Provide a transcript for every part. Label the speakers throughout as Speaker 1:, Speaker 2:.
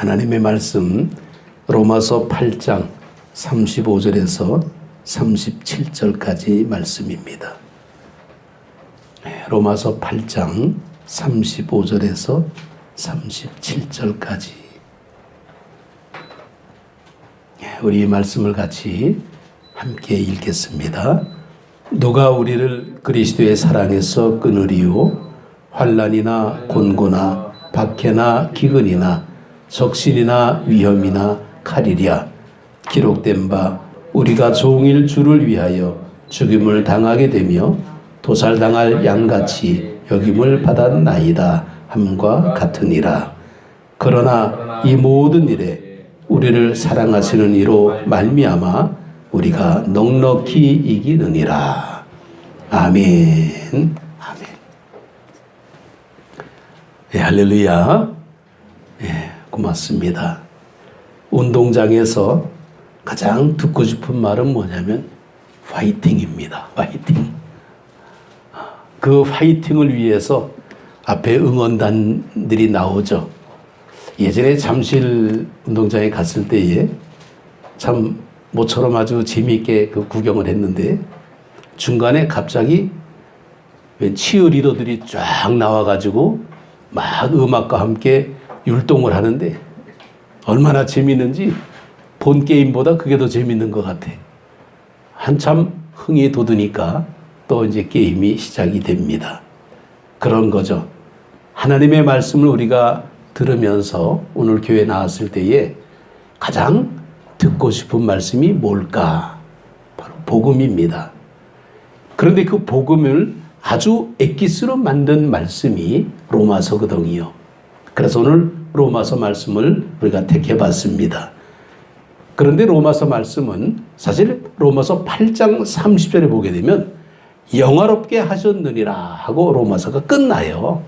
Speaker 1: 하나님의 말씀 로마서 8장 35절에서 37절까지 말씀입니다. 로마서 8장 35절에서 37절까지 우리 이 말씀을 같이 함께 읽겠습니다. 누가 우리를 그리스도의 사랑에서 끊으리요? 환난이나 곤고나 박해나 기근이나 적신이나 위험이나 칼이랴. 기록된 바 우리가 종일 주를 위하여 죽임을 당하게 되며 도살당할 양같이 여김을 받았나이다 함과 같으니라. 그러나 이 모든 일에 우리를 사랑하시는 이로 말미암아 우리가 넉넉히 이기느니라. 아멘. 아멘. 예, 할렐루야. 예, 고맙습니다. 운동장에서 가장 듣고 싶은 말은 뭐냐면 화이팅입니다. 화이팅. 그 화이팅을 위해서 앞에 응원단들이 나오죠. 예전에 잠실 운동장에 갔을 때에 참 모처럼 아주 재미있게 그 구경을 했는데 중간에 갑자기 치어리더들이 쫙 나와가지고 막 음악과 함께 율동을 하는데 얼마나 재밌는지 본 게임보다 그게 더 재밌는 것 같아. 한참 흥이 돋으니까 또 이제 게임이 시작이 됩니다. 그런 거죠. 하나님의 말씀을 우리가 들으면서 오늘 교회 나왔을 때에 가장 듣고 싶은 말씀이 뭘까? 바로 복음입니다. 그런데 그 복음을 아주 엑기스로 만든 말씀이 로마서거든요. 그래서 오늘 로마서 말씀을 우리가 택해봤습니다. 그런데 로마서 말씀은 사실 로마서 8장 30절에 보게 되면 영화롭게 하셨느니라 하고 로마서가 끝나요.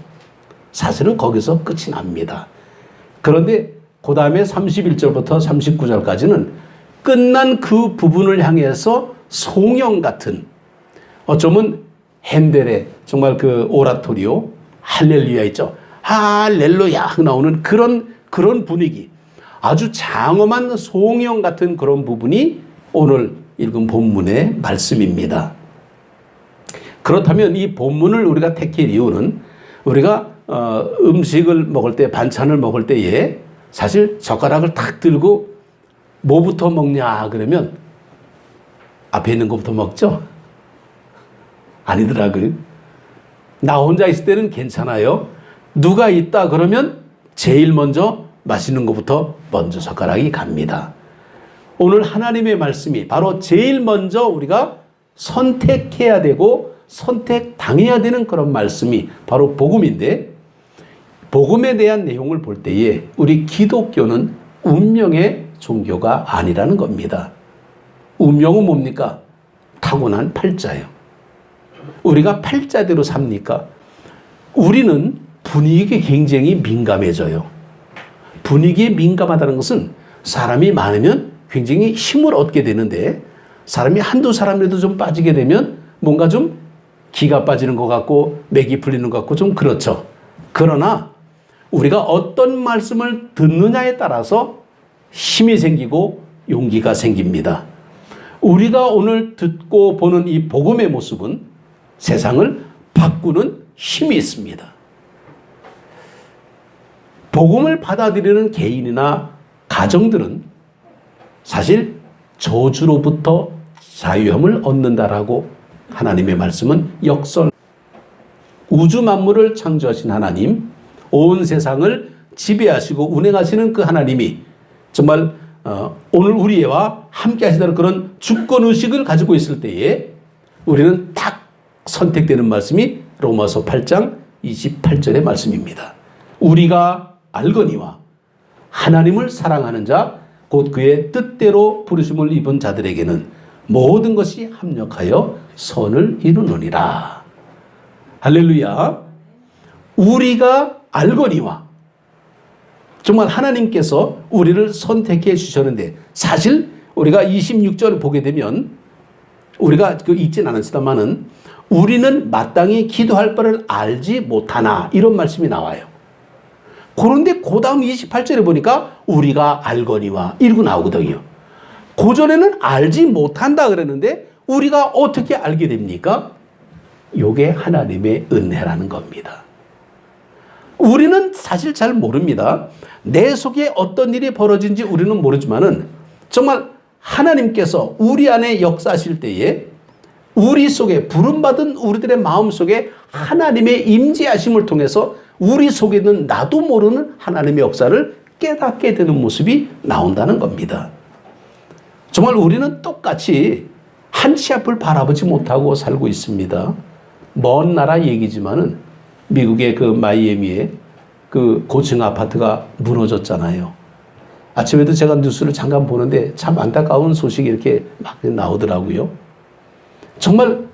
Speaker 1: 사실은 거기서 끝이 납니다. 그런데 그 다음에 31절부터 39절까지는 끝난 그 부분을 향해서 송영 같은 어쩌면 핸델의 정말 그 오라토리오 할렐루야 있죠. 할렐루야 나오는 그런 분위기, 아주 장엄한 송영 같은 그런 부분이 오늘 읽은 본문의 말씀입니다. 그렇다면 이 본문을 우리가 택할 이유는 우리가 음식을 먹을 때, 반찬을 먹을 때에 사실 젓가락을 탁 들고 뭐부터 먹냐 그러면 앞에 있는 것부터 먹죠? 아니더라고요. 나 혼자 있을 때는 괜찮아요. 누가 있다 그러면 제일 먼저 맛있는 것부터 먼저 젓가락이 갑니다. 오늘 하나님의 말씀이 바로 제일 먼저 우리가 선택해야 되고 선택당해야 되는 그런 말씀이 바로 복음인데, 복음에 대한 내용을 볼 때에 우리 기독교는 운명의 종교가 아니라는 겁니다. 운명은 뭡니까? 타고난 팔자예요. 우리가 팔자대로 삽니까? 우리는 분위기에 굉장히 민감해져요. 분위기에 민감하다는 것은 사람이 많으면 굉장히 힘을 얻게 되는데 사람이 한두 사람이라도 좀 빠지게 되면 뭔가 좀 기가 빠지는 것 같고 맥이 풀리는 것 같고 좀 그렇죠. 그러나 우리가 어떤 말씀을 듣느냐에 따라서 힘이 생기고 용기가 생깁니다. 우리가 오늘 듣고 보는 이 복음의 모습은 세상을 바꾸는 힘이 있습니다. 복음을 받아들이는 개인이나 가정들은 사실 저주로부터 자유함을 얻는다라고 하나님의 말씀은 역설. 우주 만물을 창조하신 하나님, 온 세상을 지배하시고 운행하시는 그 하나님이 정말 오늘 우리와 함께 하시다는 그런 주권의식을 가지고 있을 때에 우리는 딱 선택되는 말씀이 로마서 8장 28절의 말씀입니다. 우리가 알거니와 하나님을 사랑하는 자 곧 그의 뜻대로 부르심을 입은 자들에게는 모든 것이 합력하여 선을 이루느니라. 할렐루야. 우리가 알거니와 정말 하나님께서 우리를 선택해 주셨는데 사실 우리가 26절을 보게 되면 우리가 읽진 않았습니다만은 우리는 마땅히 기도할 바를 알지 못하나 이런 말씀이 나와요. 그런데 그 다음 28절에 보니까 우리가 알거니와 이러고 나오거든요. 고전에는 알지 못한다 그랬는데 우리가 어떻게 알게 됩니까? 요게 하나님의 은혜라는 겁니다. 우리는 사실 잘 모릅니다. 내 속에 어떤 일이 벌어진지 우리는 모르지만은 정말 하나님께서 우리 안에 역사하실 때에 우리 속에 부름받은 우리들의 마음 속에 하나님의 임재하심을 통해서 우리 속에 있는 나도 모르는 하나님의 역사를 깨닫게 되는 모습이 나온다는 겁니다. 정말 우리는 똑같이 한치 앞을 바라보지 못하고 살고 있습니다. 먼 나라 얘기지만은 미국의 그 마이애미에 그 고층 아파트가 무너졌잖아요. 아침에도 제가 뉴스를 잠깐 보는데 참 안타까운 소식이 이렇게 막 나오더라고요. 정말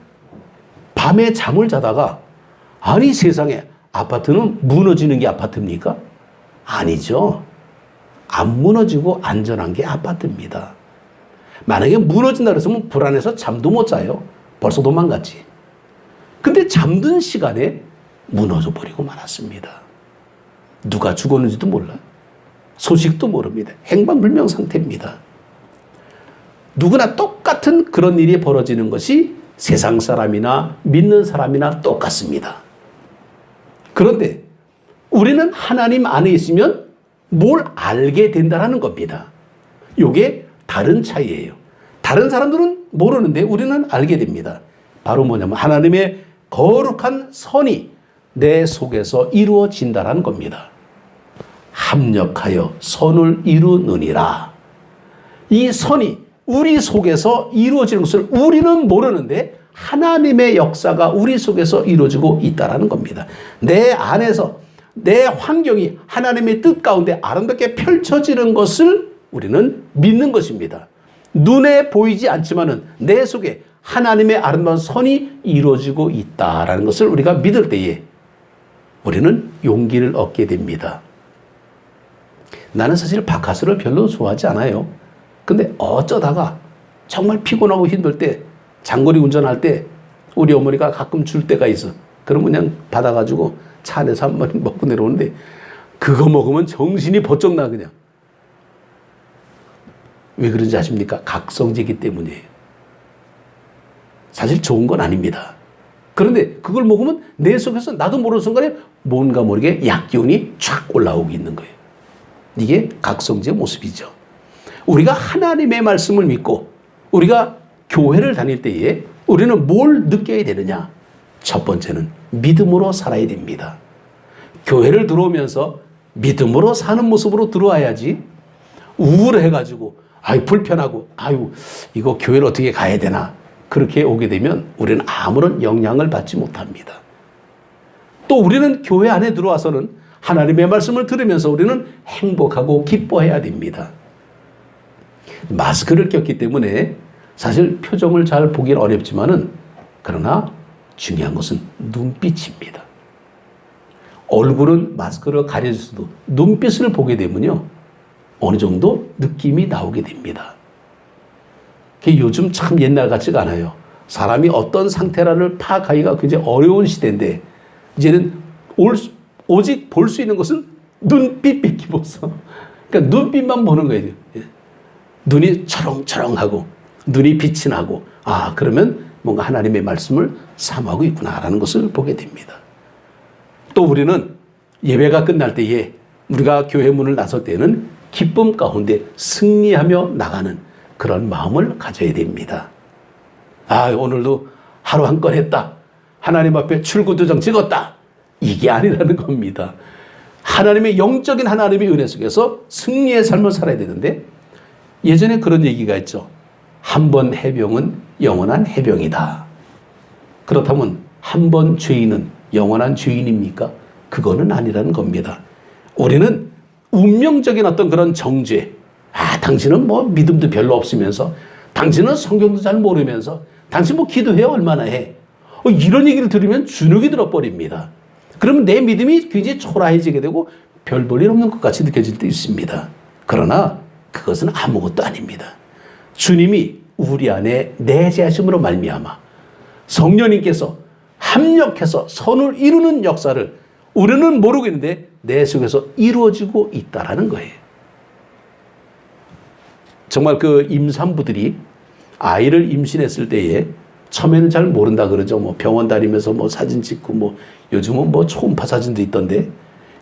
Speaker 1: 밤에 잠을 자다가 아니 세상에 아파트는 무너지는 게 아파트입니까? 아니죠. 안 무너지고 안전한 게 아파트입니다. 만약에 무너진다 그랬으면 불안해서 잠도 못 자요. 벌써 도망갔지. 근데 잠든 시간에 무너져 버리고 말았습니다. 누가 죽었는지도 몰라요. 소식도 모릅니다. 행방불명 상태입니다. 누구나 똑같은 그런 일이 벌어지는 것이 세상 사람이나 믿는 사람이나 똑같습니다. 그런데 우리는 하나님 안에 있으면 뭘 알게 된다는 겁니다. 이게 다른 차이예요. 다른 사람들은 모르는데 우리는 알게 됩니다. 바로 뭐냐면 하나님의 거룩한 선이 내 속에서 이루어진다는 겁니다. 합력하여 선을 이루느니라. 이 선이 우리 속에서 이루어지는 것을 우리는 모르는데 하나님의 역사가 우리 속에서 이루어지고 있다는 겁니다. 내 안에서 내 환경이 하나님의 뜻 가운데 아름답게 펼쳐지는 것을 우리는 믿는 것입니다. 눈에 보이지 않지만은 내 속에 하나님의 아름다운 선이 이루어지고 있다라는 것을 우리가 믿을 때에 우리는 용기를 얻게 됩니다. 나는 사실 바카스를 별로 좋아하지 않아요. 근데 어쩌다가 정말 피곤하고 힘들 때 장거리 운전할 때 우리 어머니가 가끔 줄 때가 있어. 그럼 그냥 받아가지고 차 안에서 한 번 먹고 내려오는데 그거 먹으면 정신이 번쩍 나 그냥. 왜 그런지 아십니까? 각성제이기 때문이에요. 사실 좋은 건 아닙니다. 그런데 그걸 먹으면 내 속에서 나도 모르는 순간에 뭔가 모르게 약기운이 쫙 올라오고 있는 거예요. 이게 각성제의 모습이죠. 우리가 하나님의 말씀을 믿고 우리가 교회를 다닐 때에 우리는 뭘 느껴야 되느냐? 첫 번째는 믿음으로 살아야 됩니다. 교회를 들어오면서 믿음으로 사는 모습으로 들어와야지 우울해가지고 아유 불편하고 아유 이거 교회를 어떻게 가야 되나 그렇게 오게 되면 우리는 아무런 영향을 받지 못합니다. 또 우리는 교회 안에 들어와서는 하나님의 말씀을 들으면서 우리는 행복하고 기뻐해야 됩니다. 마스크를 꼈기 때문에 사실 표정을 잘 보기는 어렵지만은 그러나 중요한 것은 눈빛입니다. 얼굴은 마스크를 가려줘도 눈빛을 보게 되면요 어느 정도 느낌이 나오게 됩니다. 요즘 참 옛날 같지가 않아요. 사람이 어떤 상태라를 파악하기가 굉장히 어려운 시대인데 이제는 오직 볼 수 있는 것은 눈빛밖에 없어. 그러니까 눈빛만 보는 거예요. 눈이 철렁철렁하고 눈이 빛이 나고 아 그러면 뭔가 하나님의 말씀을 삼하고 있구나라는 것을 보게 됩니다. 또 우리는 예배가 끝날 때에 우리가 교회 문을 나설 때는 기쁨 가운데 승리하며 나가는 그런 마음을 가져야 됩니다. 아 오늘도 하루 한 건 했다. 하나님 앞에 출구도장 찍었다. 이게 아니라는 겁니다. 하나님의 영적인 하나님의 은혜 속에서 승리의 삶을 살아야 되는데 예전에 그런 얘기가 있죠. 한 번 해병은 영원한 해병이다. 그렇다면 한 번 죄인은 영원한 죄인입니까? 그거는 아니라는 겁니다. 우리는 운명적인 어떤 그런 정죄, 아 당신은 뭐 믿음도 별로 없으면서 당신은 성경도 잘 모르면서 당신 뭐 기도해 얼마나 해? 이런 얘기를 들으면 주눅이 들어버립니다. 그러면 내 믿음이 굉장히 초라해지게 되고 별 볼 일 없는 것 같이 느껴질 때 있습니다. 그러나 그것은 아무것도 아닙니다. 주님이 우리 안에 내재하심으로 말미암아 성령님께서 합력해서 선을 이루는 역사를 우리는 모르고 있는데 내 속에서 이루어지고 있다라는 거예요. 정말 그 임산부들이 아이를 임신했을 때에 처음에는 잘 모른다 그러죠. 뭐 병원 다니면서 뭐 사진 찍고 뭐 요즘은 뭐 초음파 사진도 있던데.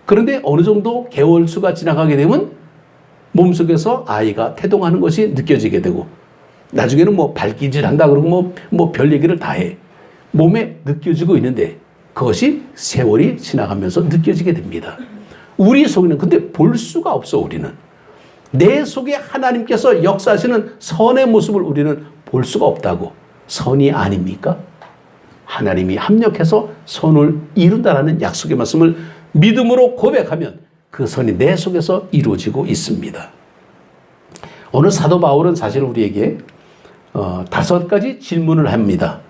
Speaker 1: 그런데 어느 정도 개월 수가 지나가게 되면 몸속에서 아이가 태동하는 것이 느껴지게 되고 나중에는 뭐 발기질 한다 그러고 뭐 별 얘기를 다 해. 몸에 느껴지고 있는데 그것이 세월이 지나가면서 느껴지게 됩니다. 우리 속에는 근데 볼 수가 없어 우리는. 내 속에 하나님께서 역사하시는 선의 모습을 우리는 볼 수가 없다고. 선이 아닙니까? 하나님이 합력해서 선을 이룬다라는 약속의 말씀을 믿음으로 고백하면 그 선이 내 속에서 이루어지고 있습니다. 오늘 사도 바울은 사실 우리에게 5가지 질문을 합니다.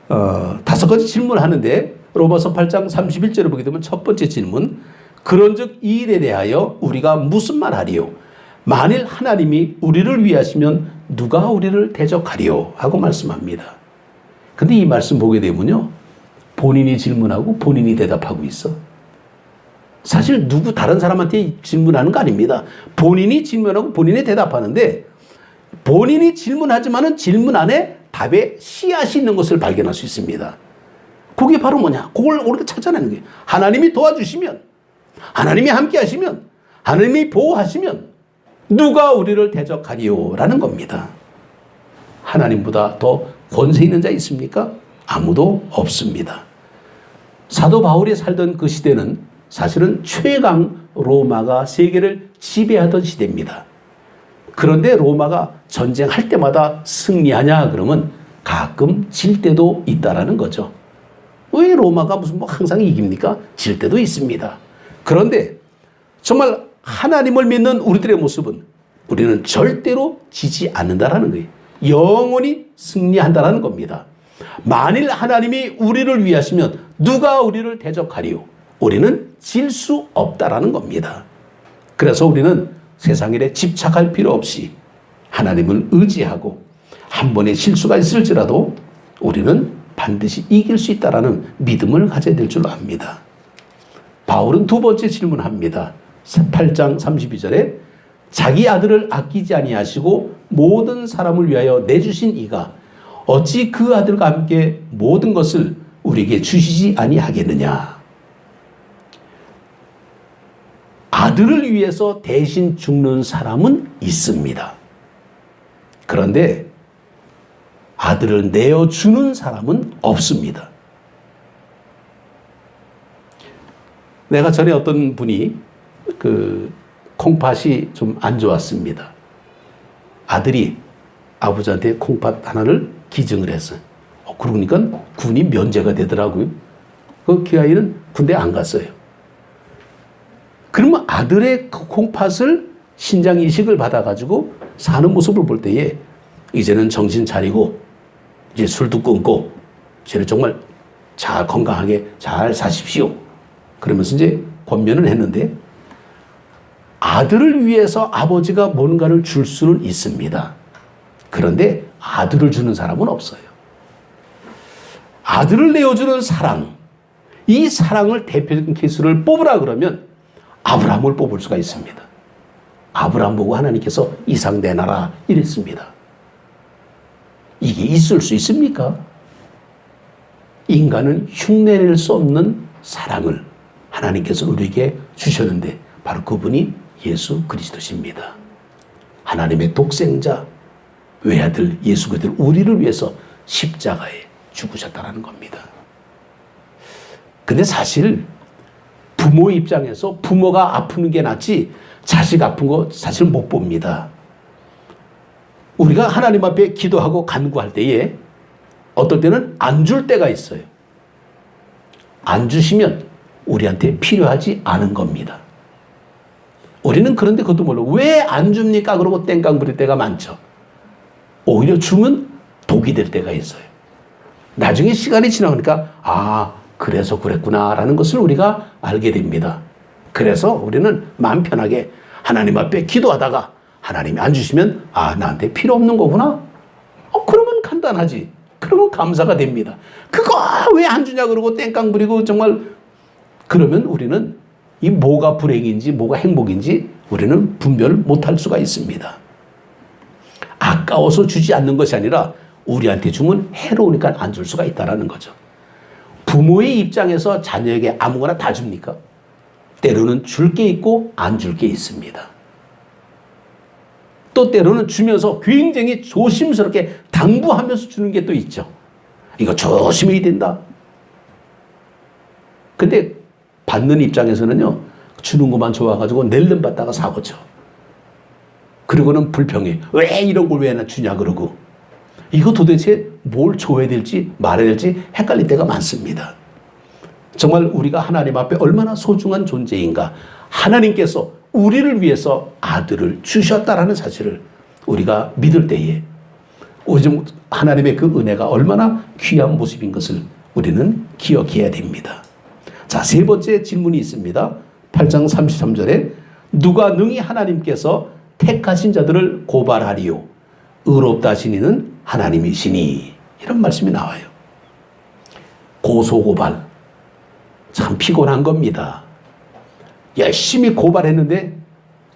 Speaker 1: 5가지 질문을 하는데 로마서 8장 31절을 보게 되면 첫 번째 질문, 그런즉 이 일에 대하여 우리가 무슨 말하리요? 만일 하나님이 우리를 위하시면 누가 우리를 대적하리요? 하고 말씀합니다. 근데 이 말씀 보게 되면요, 본인이 질문하고 본인이 대답하고 있어. 사실 누구 다른 사람한테 질문하는 거 아닙니다. 본인이 질문하고 본인이 대답하는데 본인이 질문하지만은 질문 안에 답의 씨앗이 있는 것을 발견할 수 있습니다. 그게 바로 뭐냐? 그걸 우리가 찾아내는 거예요. 하나님이 도와주시면, 하나님이 함께 하시면, 하나님이 보호하시면 누가 우리를 대적하리요? 라는 겁니다. 하나님보다 더 권세 있는 자 있습니까? 아무도 없습니다. 사도 바울이 살던 그 시대는 사실은 최강 로마가 세계를 지배하던 시대입니다. 그런데 로마가 전쟁할 때마다 승리하냐 그러면 가끔 질 때도 있다라는 거죠. 왜 로마가 무슨 뭐 항상 이깁니까? 질 때도 있습니다. 그런데 정말 하나님을 믿는 우리들의 모습은 우리는 절대로 지지 않는다라는 거예요. 영원히 승리한다라는 겁니다. 만일 하나님이 우리를 위하시면 누가 우리를 대적하리요? 우리는 질 수 없다라는 겁니다. 그래서 우리는 세상 일에 집착할 필요 없이 하나님을 의지하고 한 번의 실수가 있을지라도 우리는 반드시 이길 수 있다라는 믿음을 가져야 될 줄 압니다. 바울은 두 번째 질문합니다. 8장 32절에 자기 아들을 아끼지 아니하시고 모든 사람을 위하여 내주신 이가 어찌 그 아들과 함께 모든 것을 우리에게 주시지 아니하겠느냐. 아들을 위해서 대신 죽는 사람은 있습니다. 그런데 아들을 내어주는 사람은 없습니다. 내가 전에 어떤 분이 그 콩팥이 좀 안 좋았습니다. 아들이 아버지한테 콩팥 하나를 기증을 했어요. 그러니까 군이 면제가 되더라고요. 그 아이는 군대 안 갔어요. 그러면 아들의 그 콩팥을 신장 이식을 받아가지고 사는 모습을 볼 때에 이제는 정신 차리고 이제 술도 끊고 이제는 정말 잘 건강하게 잘 사십시오. 그러면서 이제 권면을 했는데 아들을 위해서 아버지가 뭔가를 줄 수는 있습니다. 그런데 아들을 주는 사람은 없어요. 아들을 내어주는 사랑, 이 사랑을 대표적인 케이스를 뽑으라 그러면 아브라함을 뽑을 수가 있습니다. 아브라함 보고 하나님께서 이삭 내놔라 이랬습니다. 이게 있을 수 있습니까? 인간은 흉내낼 수 없는 사랑을 하나님께서 우리에게 주셨는데 바로 그분이 예수 그리스도십니다. 하나님의 독생자 외아들 예수 그리스도 우리를 위해서 십자가에 죽으셨다는 겁니다. 근데 사실 부모 입장에서 부모가 아프는 게 낫지 자식 아픈 거 사실 못 봅니다. 우리가 하나님 앞에 기도하고 간구할 때에 어떨 때는 안 줄 때가 있어요. 안 주시면 우리한테 필요하지 않은 겁니다. 우리는 그런데 그것도 몰라. 왜 안 줍니까? 그러고 땡깡 부릴 때가 많죠. 오히려 주면 독이 될 때가 있어요. 나중에 시간이 지나니까 아 그래서 그랬구나라는 것을 우리가 알게 됩니다. 그래서 우리는 마음 편하게 하나님 앞에 기도하다가 하나님이 안 주시면 아 나한테 필요 없는 거구나. 그러면 간단하지. 그러면 감사가 됩니다. 그거 왜 안 주냐 그러고 땡깡 부리고 정말 그러면 우리는 이 뭐가 불행인지 뭐가 행복인지 우리는 분별 못할 수가 있습니다. 아까워서 주지 않는 것이 아니라 우리한테 주면 해로우니까 안 줄 수가 있다는 거죠. 부모의 입장에서 자녀에게 아무거나 다 줍니까? 때로는 줄 게 있고 안 줄 게 있습니다. 또 때로는 주면서 굉장히 조심스럽게 당부하면서 주는 게 또 있죠. 이거 조심해야 된다. 근데 받는 입장에서는요, 주는 것만 좋아가지고 낼름 받다가 사고쳐. 그리고는 불평해. 왜 이런 걸 왜 나 주냐 그러고. 이거 도대체 뭘 줘야 될지 말해야 될지 헷갈릴 때가 많습니다. 정말 우리가 하나님 앞에 얼마나 소중한 존재인가. 하나님께서 우리를 위해서 아들을 주셨다라는 사실을 우리가 믿을 때에 오직 하나님의 그 은혜가 얼마나 귀한 모습인 것을 우리는 기억해야 됩니다. 자, 세 번째 질문이 있습니다. 8장 33절에 누가 능히 하나님께서 택하신 자들을 고발하리요 의롭다 하신 이는 하나님이시니, 이런 말씀이 나와요. 고소고발 참 피곤한 겁니다. 열심히 고발했는데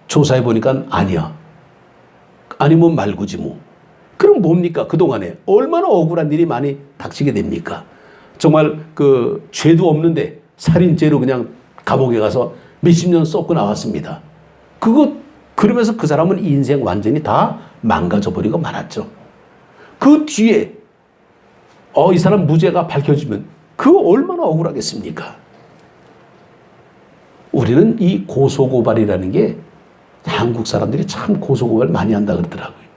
Speaker 1: 조사해 보니까 아니야. 아니면 말고지 뭐. 그럼 뭡니까? 그동안에 얼마나 억울한 일이 많이 닥치게 됩니까? 정말 그 죄도 없는데 살인죄로 그냥 감옥에 가서 몇십 년 썩고 나왔습니다. 그러면서 그 사람은 인생 완전히 다 망가져 버리고 말았죠. 그 뒤에 이 사람 무죄가 밝혀지면 그 얼마나 억울하겠습니까? 우리는 이 고소고발이라는 게 한국 사람들이 참 고소고발 많이 한다 그러더라고요.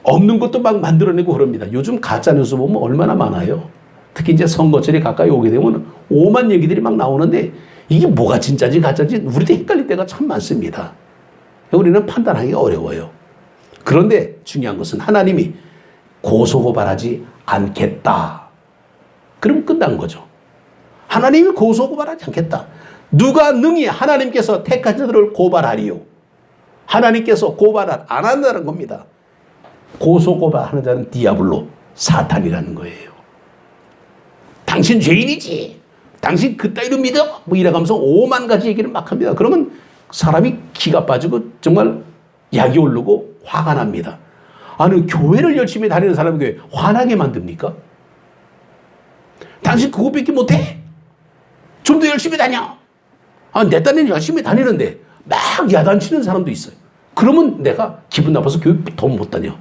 Speaker 1: 없는 것도 막 만들어내고 그럽니다. 요즘 가짜뉴스 보면 얼마나 많아요. 특히 이제 선거철이 가까이 오게 되면 오만 얘기들이 막 나오는데 이게 뭐가 진짜인지 가짜인지 우리도 헷갈릴 때가 참 많습니다. 우리는 판단하기가 어려워요. 그런데 중요한 것은 하나님이 고소고발하지 않겠다. 그럼 끝난 거죠. 하나님이 고소고발하지 않겠다. 누가 능히 하나님께서 택한 자들을 고발하리요. 하나님께서 고발을 안 한다는 겁니다. 고소고발하는 자는 디아블로, 사탄이라는 거예요. 당신 죄인이지. 당신 그따위로 믿어? 뭐 이래가면서 오만 가지 얘기를 막 합니다. 그러면 사람이 기가 빠지고 정말 약이 오르고 화가 납니다. 아니, 교회를 열심히 다니는 사람이 왜 화나게 만듭니까? 당신 그거밖에 못해? 좀 더 열심히 다녀. 내 딴에는 열심히 다니는데 막 야단치는 사람도 있어요. 그러면 내가 기분 나빠서 교회 더 못 다녀.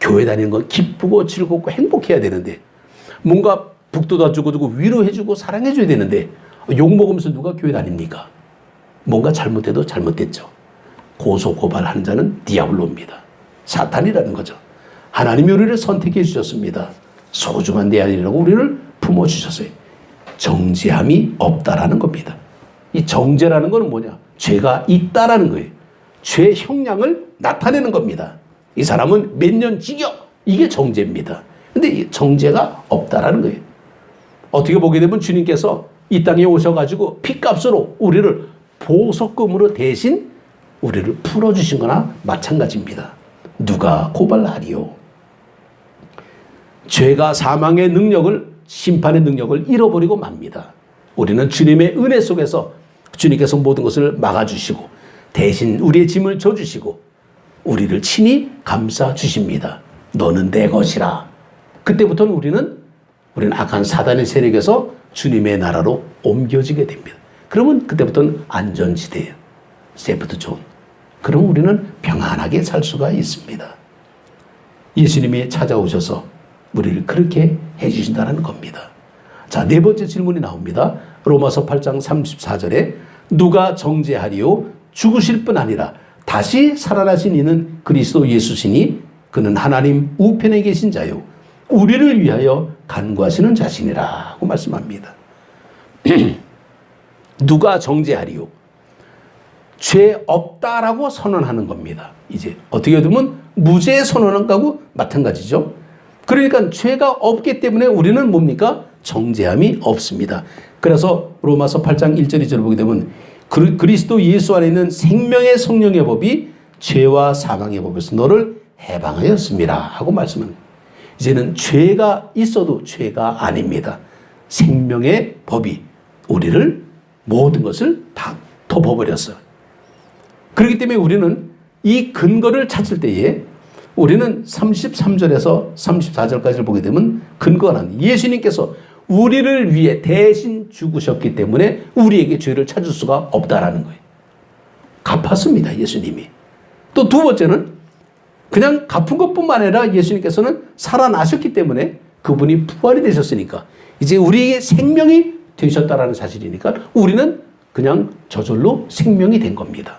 Speaker 1: 교회 다니는 건 기쁘고 즐겁고 행복해야 되는데 뭔가 북돋아 주고 위로해주고 사랑해줘야 되는데 욕먹으면서 누가 교회 다닙니까? 뭔가 잘못해도 잘못됐죠. 고소고발하는 자는 디아블로입니다. 사탄이라는 거죠. 하나님이 우리를 선택해 주셨습니다. 소중한 내 아들이라고 우리를 품어주셨어요. 정죄함이 없다라는 겁니다. 이 정죄라는 것은 뭐냐? 죄가 있다라는 거예요. 죄 형량을 나타내는 겁니다. 이 사람은 몇 년 징역, 이게 정죄입니다. 근데 이 정죄가 없다라는 거예요. 어떻게 보게 되면 주님께서 이 땅에 오셔가지고 피값으로 우리를 보석금으로 대신 우리를 풀어주신 거나 마찬가지입니다. 누가 고발하리요? 죄가 사망의 능력을, 심판의 능력을 잃어버리고 맙니다. 우리는 주님의 은혜 속에서 주님께서 모든 것을 막아주시고 대신 우리의 짐을 져주시고 우리를 친히 감싸주십니다. 너는 내 것이라. 그때부터는 우리는 악한 사단의 세력에서 주님의 나라로 옮겨지게 됩니다. 그러면 그때부터는 안전지대예요. 세프트 존. 그럼 우리는 평안하게 살 수가 있습니다. 예수님이 찾아오셔서 우리를 그렇게 해주신다는 겁니다. 자, 네 번째 질문이 나옵니다. 로마서 8장 34절에 누가 정죄하리요? 죽으실 뿐 아니라 다시 살아나신 이는 그리스도 예수시니 그는 하나님 우편에 계신 자요 우리를 위하여 간구하시는 자신이라고 말씀합니다. 누가 정죄하리요? 죄 없다라고 선언하는 겁니다. 이제 어떻게 보면 무죄 선언한 거하고 마찬가지죠. 그러니까 죄가 없기 때문에 우리는 뭡니까? 정죄함이 없습니다. 그래서 로마서 8장 1절 2절을 보게 되면 그리스도 예수 안에 있는 생명의 성령의 법이 죄와 사망의 법에서 너를 해방하였습니다 하고 말씀합니다. 이제는 죄가 있어도 죄가 아닙니다. 생명의 법이 우리를 모든 것을 다 덮어버렸어요. 그렇기 때문에 우리는 이 근거를 찾을 때에 우리는 33절에서 34절까지를 보게 되면 근거가 납니다. 예수님께서 우리를 위해 대신 죽으셨기 때문에 우리에게 죄를 찾을 수가 없다라는 거예요. 갚았습니다, 예수님이. 또 두 번째는 그냥 갚은 것뿐만 아니라 예수님께서는 살아나셨기 때문에 그분이 부활이 되셨으니까 이제 우리에게 생명이 되셨다라는 사실이니까 우리는 그냥 저절로 생명이 된 겁니다.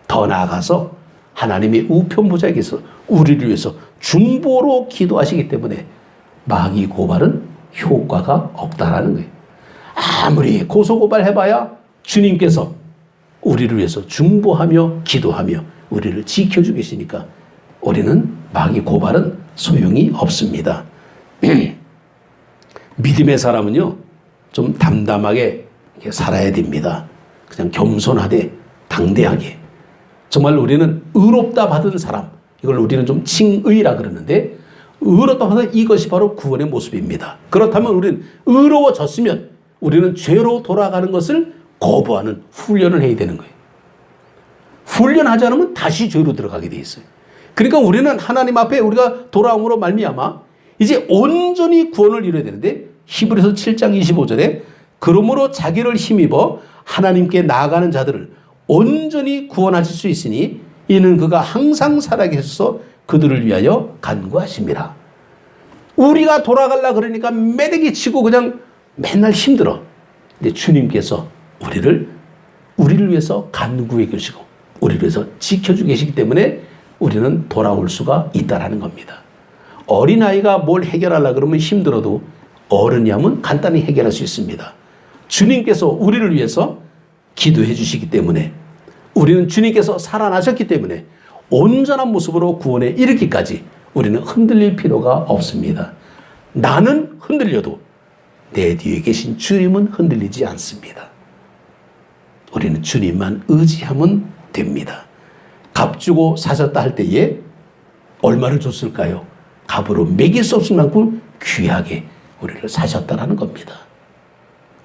Speaker 1: 더 나아가서 하나님의 우편 보좌에게서 우리를 위해서 중보로 기도하시기 때문에 마귀 고발은 효과가 없다라는 거예요. 아무리 고소고발 해봐야 주님께서 우리를 위해서 중보하며 기도하며 우리를 지켜주고 계시니까 우리는 마귀 고발은 소용이 없습니다. 믿음의 사람은요, 좀 담담하게 살아야 됩니다. 그냥 겸손하되 당대하게. 정말 우리는 의롭다 받은 사람, 이걸 우리는 좀 칭의라 그러는데 의롭다 받은 이것이 바로 구원의 모습입니다. 그렇다면 우리는 의로워졌으면 우리는 죄로 돌아가는 것을 거부하는 훈련을 해야 되는 거예요. 훈련하지 않으면 다시 죄로 들어가게 돼 있어요. 그러니까 우리는 하나님 앞에 우리가 돌아옴으로 말미암아 이제 온전히 구원을 이뤄야 되는데 히브리서 7장 25절에 그러므로 자기를 힘입어 하나님께 나아가는 자들을 온전히 구원하실 수 있으니 이는 그가 항상 살아계셔서 그들을 위하여 간구하심이라. 우리가 돌아가려 그러니까 매대기 치고 그냥 맨날 힘들어. 근데 주님께서 우리를 위해서 간구해 계시고 우리를 위해서 지켜주고 계시기 때문에 우리는 돌아올 수가 있다라는 겁니다. 어린아이가 뭘 해결하려고 그러면 힘들어도 어른이 하면 간단히 해결할 수 있습니다. 주님께서 우리를 위해서 기도해 주시기 때문에 우리는 주님께서 살아나셨기 때문에 온전한 모습으로 구원에 이르기까지 우리는 흔들릴 필요가 없습니다. 나는 흔들려도 내 뒤에 계신 주님은 흔들리지 않습니다. 우리는 주님만 의지하면 됩니다. 값 주고 사셨다 할 때에 얼마를 줬을까요? 값으로 매길 수 없을 만큼 귀하게 우리를 사셨다라는 겁니다.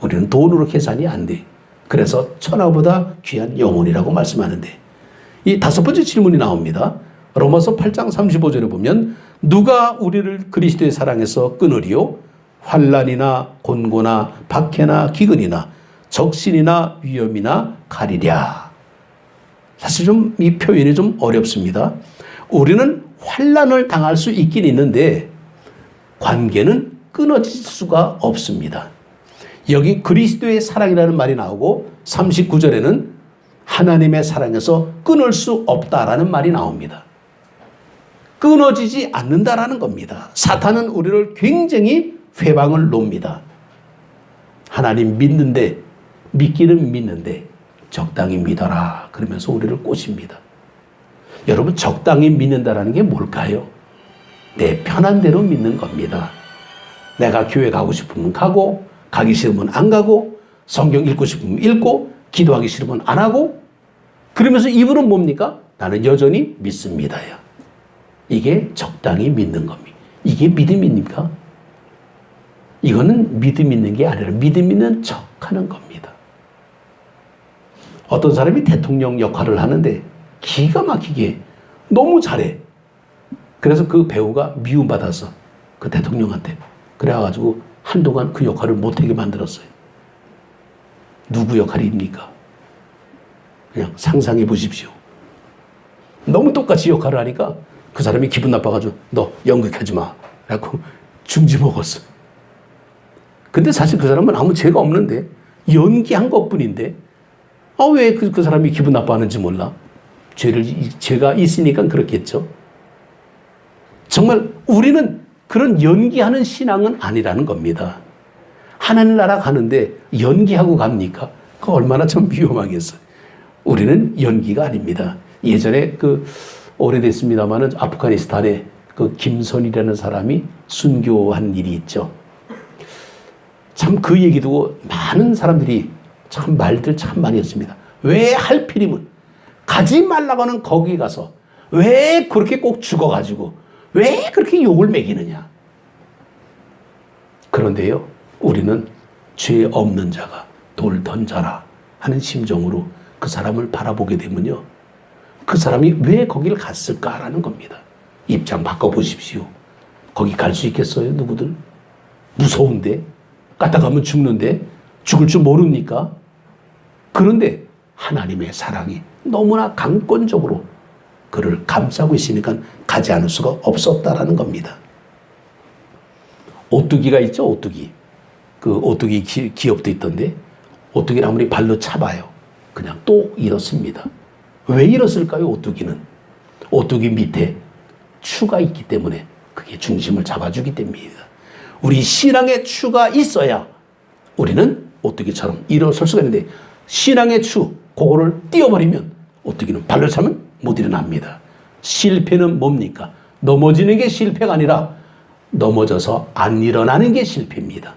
Speaker 1: 우리는 돈으로 계산이 안 돼. 그래서 천하보다 귀한 영혼이라고 말씀하는데 이 다섯 번째 질문이 나옵니다. 로마서 8장 35절에 보면 누가 우리를 그리스도의 사랑에서 끊으리요? 환난이나 곤고나 박해나 기근이나 적신이나 위험이나 가리랴. 사실 좀 이 표현이 좀 어렵습니다. 우리는 환난을 당할 수 있긴 있는데 관계는 끊어질 수가 없습니다. 여기 그리스도의 사랑이라는 말이 나오고 39절에는 하나님의 사랑에서 끊을 수 없다라는 말이 나옵니다. 끊어지지 않는다라는 겁니다. 사탄은 우리를 굉장히 회방을 놉니다. 하나님 믿기는 믿는데 적당히 믿어라 그러면서 우리를 꼬십니다. 여러분 적당히 믿는다라는 게 뭘까요? 내 편한 대로 믿는 겁니다. 내가 교회 가고 싶으면 가고 가기 싫으면 안 가고 성경 읽고 싶으면 읽고 기도하기 싫으면 안 하고 그러면서 입으로는 뭡니까? 나는 여전히 믿습니다요. 이게 적당히 믿는 겁니다. 이게 믿음입니까? 이거는 믿음 있는 게 아니라 믿음 있는 척하는 겁니다. 어떤 사람이 대통령 역할을 하는데 기가 막히게 너무 잘해. 그래서 그 배우가 미움받아서 그 대통령한테 그래가지고 한동안 그 역할을 못하게 만들었어요. 누구 역할입니까? 그냥 상상해 보십시오. 너무 똑같이 역할을 하니까 그 사람이 기분 나빠가지고 너 연극하지 마 라고 중지 먹었어. 근데 사실 그 사람은 아무 죄가 없는데 연기한 것뿐인데 왜 그 사람이 기분 나빠하는지 몰라? 죄가 있으니까 그렇겠죠. 정말 우리는 그런 연기하는 신앙은 아니라는 겁니다. 하나님 나라 가는데 연기하고 갑니까? 그거 얼마나 참 위험하겠어요. 우리는 연기가 아닙니다. 예전에 오래됐습니다만은 아프가니스탄에 그 김선이라는 사람이 순교한 일이 있죠. 참 그 얘기 두고 많은 사람들이 참 말들 참 많이 했습니다. 왜 할필이면 가지 말라고 하는 거기 가서 왜 그렇게 꼭 죽어가지고 왜 그렇게 욕을 먹이느냐. 그런데요, 우리는 죄 없는 자가 돌 던져라 하는 심정으로 그 사람을 바라보게 되면요, 그 사람이 왜 거길 갔을까라는 겁니다. 입장 바꿔보십시오. 거기 갈 수 있겠어요? 누구들? 무서운데? 갔다 가면 죽는데? 죽을 줄 모릅니까? 그런데 하나님의 사랑이 너무나 강권적으로 그를 감싸고 있으니까 가지 않을 수가 없었다라는 겁니다. 오뚜기가 있죠, 오뚜기. 그 오뚜기 기업도 있던데, 오뚜기를 아무리 발로 차봐요, 그냥 또 일었습니다. 왜 일었을까요, 오뚜기는? 오뚜기 밑에 추가 있기 때문에 그게 중심을 잡아주기 때문입니다. 우리 신앙의 추가 있어야 우리는 오뚜기처럼 일어설 수가 있는데, 신앙의 추, 그거를 띄워버리면 오뚜기는 발로 차면 못 일어납니다. 실패는 뭡니까? 넘어지는 게 실패가 아니라 넘어져서 안 일어나는 게 실패입니다.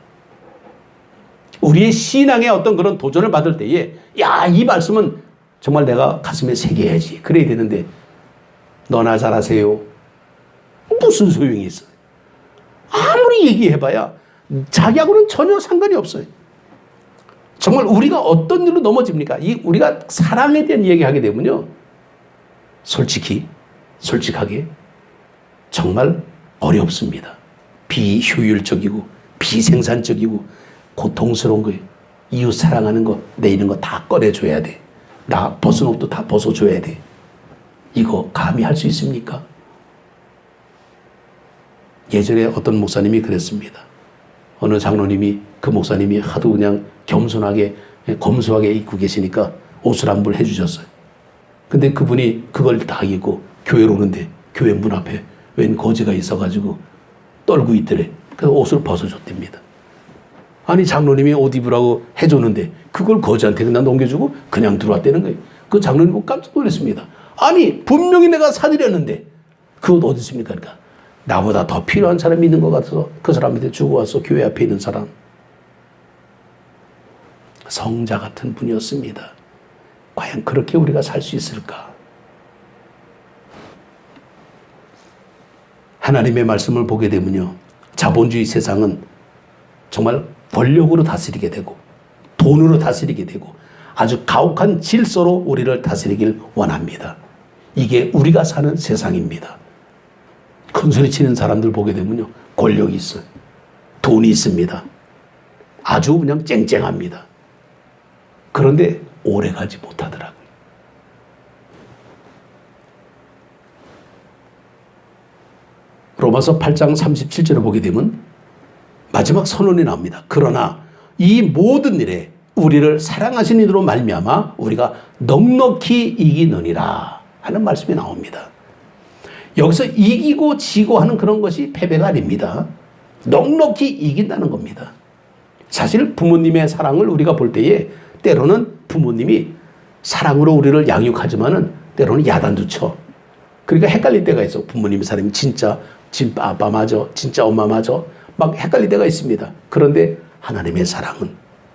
Speaker 1: 우리의 신앙의 어떤 그런 도전을 받을 때에, 야, 이 말씀은 정말 내가 가슴에 새겨야지, 그래야 되는데, 너나 잘하세요. 무슨 소용이 있어요? 아무리 얘기해봐야 자기하고는 전혀 상관이 없어요. 정말 우리가 어떤 일로 넘어집니까? 우리가 사랑에 대한 이야기하게 되면요, 솔직하게 정말 어렵습니다. 비효율적이고 비생산적이고 고통스러운 거예요. 이웃 사랑하는 거, 내리는 거 다 꺼내줘야 돼. 나 벗은 옷도 다 벗어줘야 돼. 이거 감히 할 수 있습니까? 예전에 어떤 목사님이 그랬습니다. 어느 장로님이, 그 목사님이 하도 그냥 겸손하게 검소하게 입고 계시니까 옷을 한 벌 해주셨어요. 근데 그분이 그걸 다 입고 교회로 오는데 교회 문 앞에 웬 거지가 있어가지고 떨고 있더래. 그래서 옷을 벗어줬답니다. 아니, 장로님이 옷 입으라고 해줬는데 그걸 거지한테 그냥 넘겨주고 그냥 들어왔다는 거예요. 그 장로님 깜짝 놀랐습니다. 아니, 분명히 내가 사드렸는데 그 옷 어디 있습니까? 그러니까 나보다 더 필요한 사람이 있는 것 같아서 그 사람한테 주고 와서 교회 앞에 있는 사람. 성자 같은 분이었습니다. 과연 그렇게 우리가 살 수 있을까? 하나님의 말씀을 보게 되면요, 자본주의 세상은 정말 권력으로 다스리게 되고 돈으로 다스리게 되고 아주 가혹한 질서로 우리를 다스리길 원합니다. 이게 우리가 사는 세상입니다. 큰소리 치는 사람들 보게 되면요, 권력이 있어요. 돈이 있습니다. 아주 그냥 쨍쨍합니다. 그런데 오래가지 못하더라고요. 로마서 8장 37절을 보게 되면 마지막 선언이 나옵니다. 그러나 이 모든 일에 우리를 사랑하신 이로 말미암아 우리가 넉넉히 이기느니라 하는 말씀이 나옵니다. 여기서 이기고 지고 하는 그런 것이 패배가 아닙니다. 넉넉히 이긴다는 겁니다. 사실 부모님의 사랑을 우리가 볼 때에 때로는 부모님이 사랑으로 우리를 양육하지만은 때로는 야단도 쳐. 그러니까 헷갈릴 때가 있어. 부모님의 사랑이 진짜 아빠 맞아, 진짜 엄마 맞아, 막 헷갈릴 때가 있습니다. 그런데 하나님의 사랑은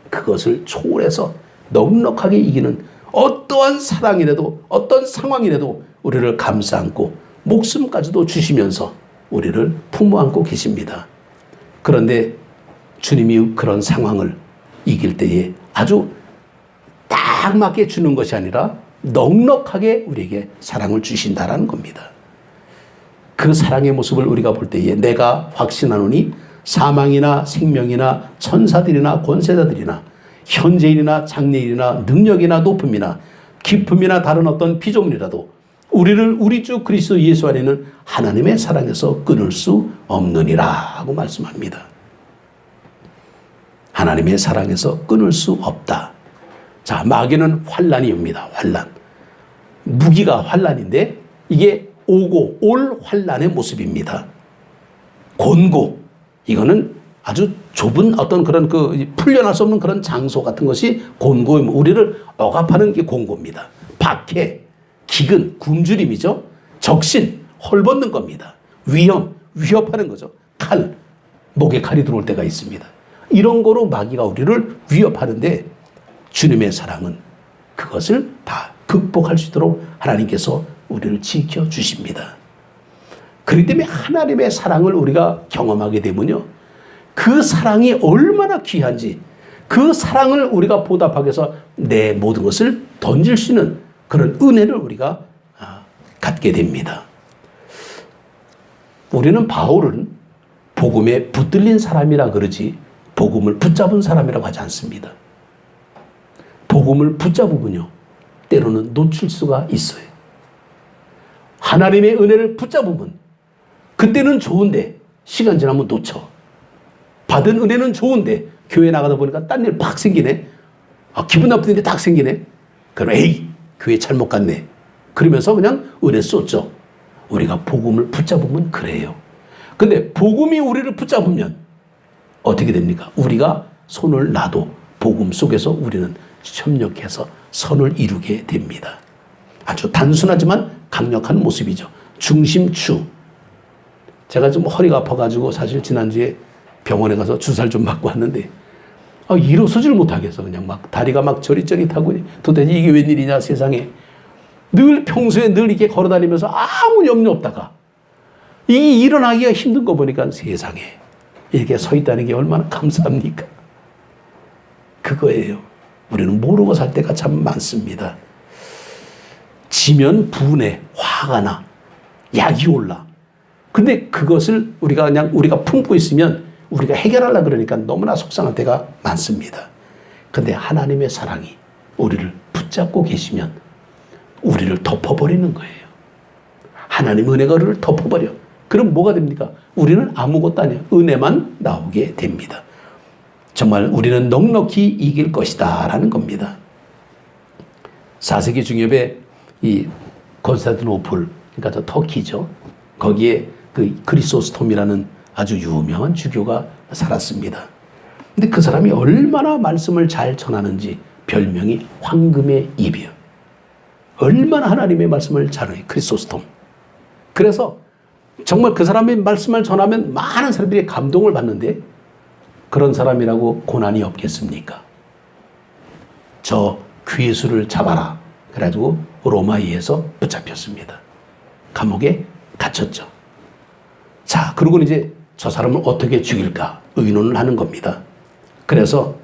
Speaker 1: 그것을 초월해서 넉넉하게 이기는, 어떠한 사랑이라도 어떤 상황이라도 우리를 감싸 안고 목숨까지도 주시면서 우리를 품어 안고 계십니다. 그런데 주님이 그런 상황을 이길 때에 아주 딱 맞게 주는 것이 아니라 넉넉하게 우리에게 사랑을 주신다라는 겁니다. 그 사랑의 모습을 우리가 볼 때에 내가 확신하노니 사망이나 생명이나 천사들이나 권세자들이나 현재일이나 장래일이나 능력이나 높음이나 깊음이나 다른 어떤 피조물이라도 우리를 우리 주 그리스도 예수 안에는 하나님의 사랑에서 끊을 수 없느니라 하고 말씀합니다. 하나님의 사랑에서 끊을 수 없다. 자, 마귀는 환난이 옵니다. 환난. 무기가 환난인데 이게 오고 올 환난의 모습입니다. 곤고. 이거는 아주 좁은 어떤 그런 풀려날 수 없는 그런 장소 같은 것이 곤고입니다. 우리를 억압하는 게 곤고입니다. 박해, 기근, 굶주림이죠. 적신, 헐벗는 겁니다. 위험, 위협하는 거죠. 칼, 목에 칼이 들어올 때가 있습니다. 이런 거로 마귀가 우리를 위협하는데 주님의 사랑은 그것을 다 극복할 수 있도록 하나님께서 우리를 지켜주십니다. 그렇기 때문에 하나님의 사랑을 우리가 경험하게 되면요, 그 사랑이 얼마나 귀한지, 그 사랑을 우리가 보답하기 위해서 내 모든 것을 던질 수 있는 그런 은혜를 우리가 갖게 됩니다. 우리는 바울은 복음에 붙들린 사람이라 그러지 복음을 붙잡은 사람이라고 하지 않습니다. 복음을 붙잡으면요, 때로는 놓칠 수가 있어요. 하나님의 은혜를 붙잡으면 그때는 좋은데 시간 지나면 놓쳐. 받은 은혜는 좋은데 교회 나가다 보니까 딴 일 팍 생기네. 기분 나쁜 일이 딱 생기네. 그럼 에이, 교회 잘못 갔네. 그러면서 그냥 은혜 쏟죠. 우리가 복음을 붙잡으면 그래요. 근데 복음이 우리를 붙잡으면 어떻게 됩니까? 우리가 손을 놔도 복음 속에서 우리는 협력해서 선을 이루게 됩니다. 아주 단순하지만 강력한 모습이죠. 중심추. 제가 좀 허리가 아파가지고 사실 지난주에 병원에 가서 주사를 좀 맞고 왔는데 일어서지를 못하겠어. 그냥 막 다리가 막 저릿저릿하고 도대체 이게 웬일이냐 세상에. 늘 평소에 늘 이렇게 걸어다니면서 아무 염려 없다가 이 일어나기가 힘든 거 보니까 세상에 이렇게 서 있다는 게 얼마나 감사합니까? 그거예요. 우리는 모르고 살 때가 참 많습니다. 지면 분해, 화가 나, 약이 올라. 근데 그것을 우리가 품고 있으면 우리가 해결하려고 그러니까 너무나 속상할 때가 많습니다. 근데 하나님의 사랑이 우리를 붙잡고 계시면 우리를 덮어버리는 거예요. 하나님 은혜가 우리를 덮어버려. 그럼 뭐가 됩니까? 우리는 아무것도 아니에요. 은혜만 나오게 됩니다. 정말 우리는 넉넉히 이길 것이다 라는 겁니다. 4세기 중엽에 이 콘스탄티노플, 그러니까 저 터키죠. 거기에 그 크리소스톰이라는 아주 유명한 주교가 살았습니다. 근데 그 사람이 얼마나 말씀을 잘 전하는지 별명이 황금의 입이에요. 얼마나 하나님의 말씀을 잘해요. 크리소스톰. 그래서 정말 그 사람의 말씀을 전하면 많은 사람들이 감동을 받는데 그런 사람이라고 고난이 없겠습니까? 저 귀수를 잡아라. 그래가지고 로마에서 붙잡혔습니다. 감옥에 갇혔죠. 자, 그러고 이제 저 사람을 어떻게 죽일까 의논을 하는 겁니다. 그래서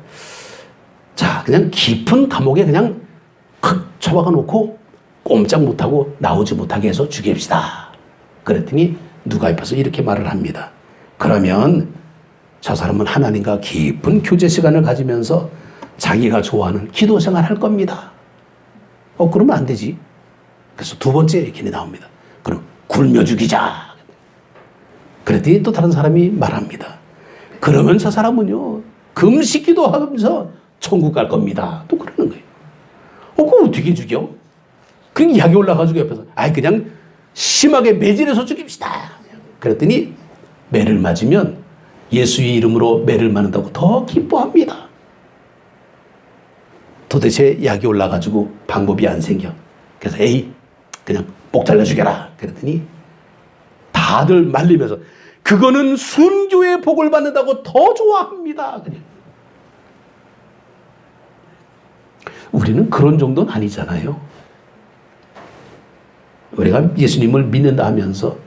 Speaker 1: 자, 그냥 깊은 감옥에 그냥 콱 처박아 놓고 꼼짝 못하고 나오지 못하게 해서 죽입시다. 그랬더니 누가 옆에서 이렇게 말을 합니다. 그러면 저 사람은 하나님과 깊은 교제 시간을 가지면서 자기가 좋아하는 기도 생활 할 겁니다. 그러면 안 되지. 그래서 두 번째 이렇게 나옵니다. 그럼 굶여 죽이자. 그랬더니 또 다른 사람이 말합니다. 그러면 저 사람은요, 금식 기도하면서 천국 갈 겁니다. 또 그러는 거예요. 그거 어떻게 죽여? 그 약이 올라가지고 옆에서, 그냥 심하게 매질해서 죽입시다. 그랬더니 매를 맞으면 예수의 이름으로 매를 맞는다고 더 기뻐합니다. 도대체 약이 올라가지고 방법이 안 생겨. 그래서 그냥 목 잘라 죽여라. 그랬더니 다들 말리면서 그거는 순교의 복을 받는다고 더 좋아합니다. 그냥. 우리는 그런 정도는 아니잖아요. 우리가 예수님을 믿는다 하면서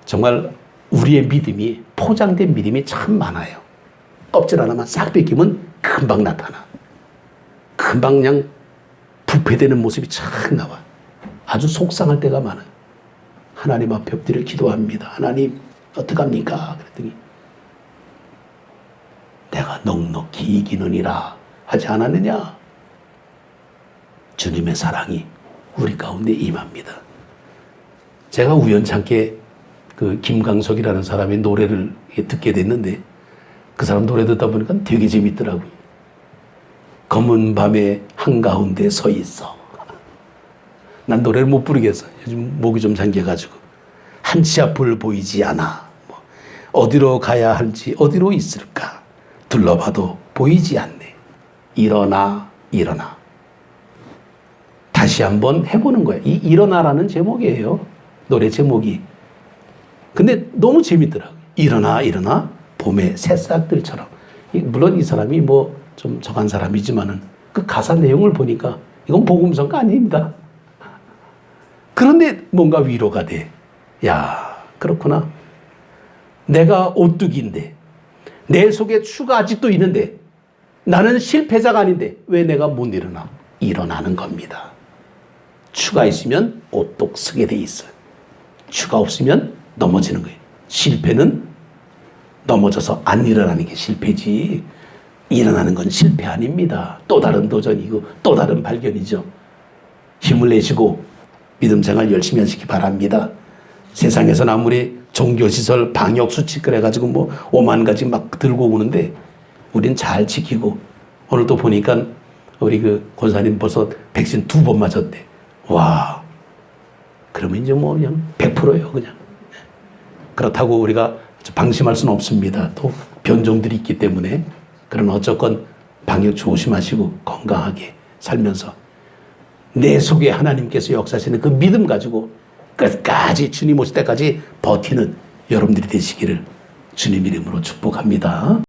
Speaker 1: 정말 우리의 믿음이 포장된 믿음이 참 많아요. 껍질 하나만 싹 벗기면 금방 나타나. 금방 그냥 부패되는 모습이 착 나와. 아주 속상할 때가 많아요. 하나님 앞에 엎드려 기도합니다. 하나님 어떡합니까? 그랬더니 내가 넉넉히 이기느니라 하지 않았느냐? 주님의 사랑이 우리 가운데 임합니다. 제가 우연찮게 그 김강석이라는 사람의 노래를 듣게 됐는데 그 사람 노래 듣다 보니까 되게 재밌더라고요. 검은 밤에 한가운데 서 있어. 난 노래를 못 부르겠어. 요즘 목이 좀 잠겨가지고. 한치 앞을 보이지 않아. 어디로 가야 할지 어디로 있을까. 둘러봐도 보이지 않네. 일어나 일어나. 다시 한번 해보는 거예요. 이 일어나라는 제목이에요. 노래 제목이. 근데 너무 재밌더라고요. 일어나 일어나 봄의 새싹들처럼. 물론 이 사람이 좀 저간 사람이지만은 그 가사 내용을 보니까 이건 복음서가 아닙니다. 그런데 뭔가 위로가 돼. 야, 그렇구나. 내가 오뚜기인데 내 속에 추가 아직도 있는데 나는 실패자가 아닌데 왜 내가 못 일어나? 일어나는 겁니다. 추가 있으면 오똑 서게 돼 있어요. 추가 없으면 넘어지는 거예요. 실패는 넘어져서 안 일어나는 게 실패지, 일어나는 건 실패 아닙니다. 또 다른 도전이고 또 다른 발견이죠. 힘을 내시고 믿음 생활 열심히 하시기 바랍니다. 세상에서는 아무리 종교시설 방역수칙 그래가지고 뭐 5만 가지 막 들고 오는데 우린 잘 지키고, 오늘도 보니까 우리 그 권사님 벌써 백신 2번 맞았대. 와, 그러면 이제 뭐 그냥 100%예요 그냥. 그렇다고 우리가 방심할 수는 없습니다. 또 변종들이 있기 때문에. 그러나 어쨌건 방역 조심하시고 건강하게 살면서 내 속에 하나님께서 역사하시는 그 믿음 가지고 끝까지 주님 오실 때까지 버티는 여러분들이 되시기를 주님 이름으로 축복합니다.